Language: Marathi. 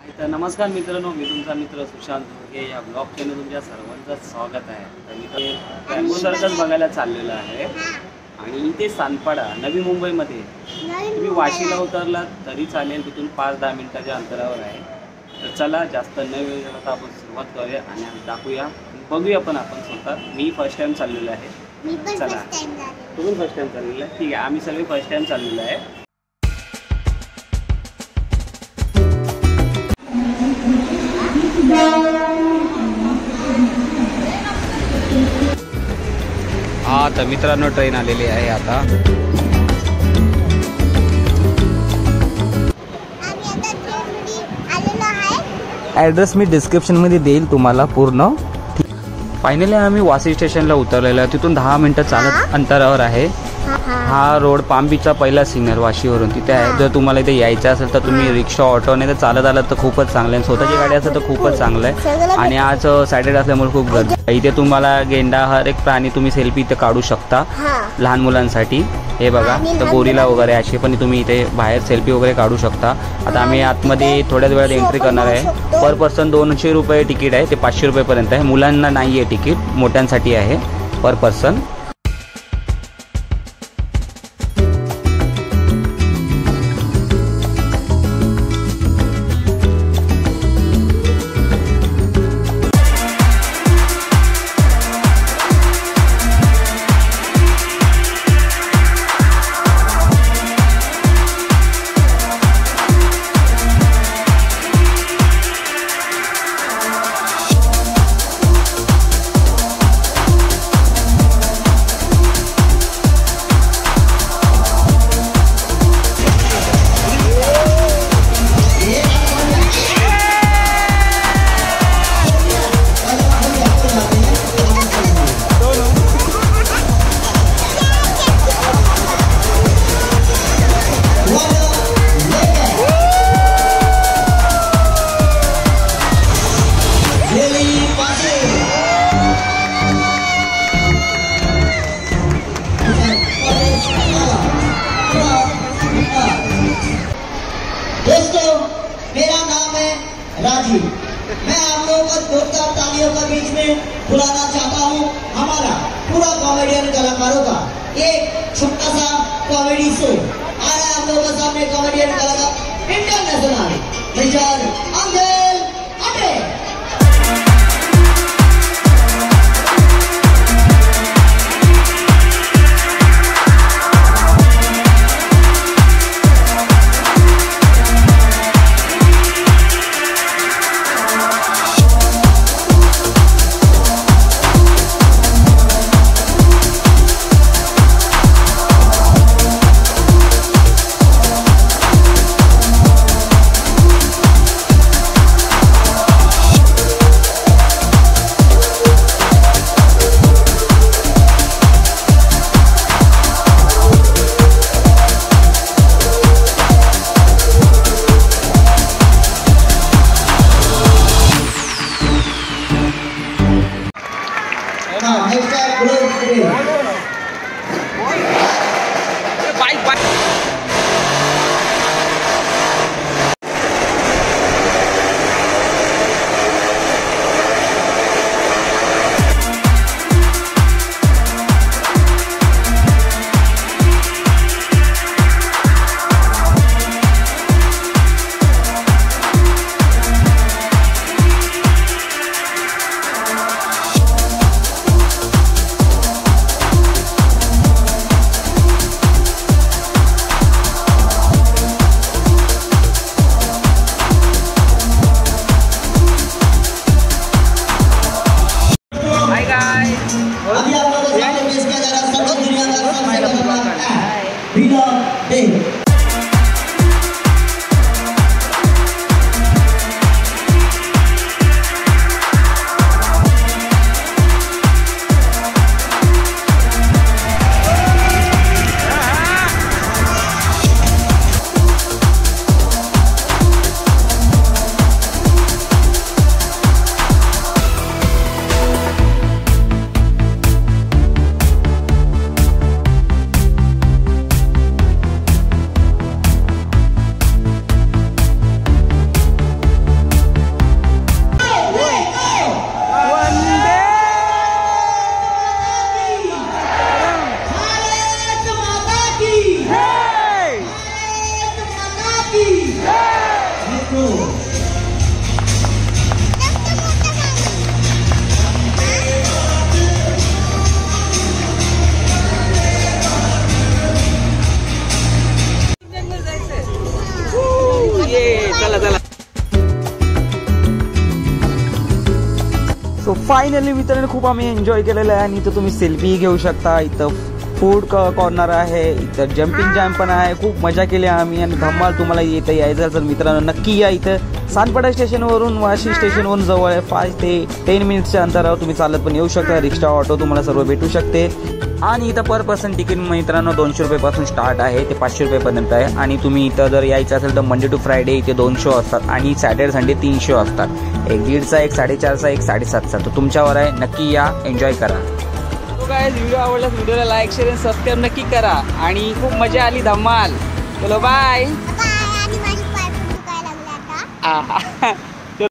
तर नमस्कार मित्रांनो, मी तुमचा मित्र सुशांत हे या ब्लॉग चॅनल तुमच्या सर्वांचं स्वागत आहे। तर मी बॅम्बू सर्कस बघायला चाललेलो आहे आणि इथे सानपाडा नवी मुंबईमध्ये तुम्ही वाशीला उतरलात तरी चालेल, तिथून 5-10 मिनिटाच्या अंतरावर आहे। तर चला जास्त न वेळ घालवता आपण सुरुवात करूया आणि दाखवूया, बघूया पण आपण स्वतः। मी फर्स्ट टाइम चाललेलो आहे, चला तुम्ही फर्स्ट टाइम चाललेलं आहे, ठीक आहे, आम्ही सगळे फर्स्ट टाइम चाललेलो आहे। हा तर मित्रांनो ट्रेन आलेली आहे आता। ॲड्रेस मी डिस्क्रिप्शनमध्ये देईल तुम्हाला पूर्ण। फायनली आम्ही वाशी स्टेशनला उतरलेलो आहे, तिथून 10 मिनिटं चालत अंतरावर आहे। हा रोड पाम बीचचा पहिला सिग्नल वाशीवरून तिथे आहे। जर तुम्हाला इथे यायचं असेल तर तुम्ही रिक्षा ऑटो नाही तर चालत आलात तर खूपच चांगलं आहे, स्वतःची गाडी असेल तर खूपच चांगलं आहे। आणि आज सॅटर्डे असल्यामुळे खूप गर्दी आहे इथे। तुम्हाला गेंडा हर एक प्राणी तुम्ही सेल्फी इथे काढू शकता लहान मुलांसाठी। हे बघा तर गोरिला वगैरे असे पण तुम्ही इथे बाहेर सेल्फी वगैरे काढू शकता। आता आम्ही आतमध्ये थोड्याच वेळात एंट्री करणार आहे। पर पर्सन 200 रुपये तिकीट आहे, ते 500 रुपयेपर्यंत आहे। मुलांना नाही आहे तिकीट, मोठ्यांसाठी आहे पर पर्सन। दोस्तों, मेरा नाम है राजीव। मैं आप लोगों को जोरदार तालियों के बीच में बुलाना चाहता हूँ हमारा पूरा कॉमेडियन कलाकारों का एक छोटा सा कॉमेडी शो आ रहा है आप लोगों के सामने। कॉमेडियन कलाकार इंटरनेशनल मेजर अंगेल अटे। सो फायनली मित्रांनो खूप आम्ही एन्जॉय केलेलं आहे आणि इथं तुम्ही सेल्फी घेऊ शकता. इथं फूड कॉर्नर आहे, इथं जम्पिंग जॅम पण आहे. खूप मजा केली आम्ही आणि धमाल. तुम्हाला इथं यायचं असेल मित्रांनो नक्की या. इथं सानपाडा स्टेशनवरून वाशी स्टेशनवरून जवळ आहे. 5 ते 10 मिनिट्सच्या अंतरावर तुम्ही चालत पण येऊ शकता. रिक्षा ऑटो तुम्हाला सर्व भेटू शकते. आणि इथं पर पर्सन तिकीट मित्रांनो 200 रुपयेपासून स्टार्ट आहे ते 500 रुपयेपर्यंत आहे. आणि तुम्ही इथं जर यायचं असेल तर मंडे टू फ्रायडे इथे 2 शो असतात आणि सॅटर्डे संडे 3 शो असतात. एक 1:30चा, एक 4:30चा, एक 7:30चा. तर तुमच्यावर आहे. नक्की या, एन्जॉय करा. व्हिडिओ आवडल्यास व्हिडिओला लाईक शेअर आणि सबस्क्राईब नक्की करा. आणि खूप मजा आली, धमाल. चलो बाय. आणि माझी पाय पण दुखायला लागले आता.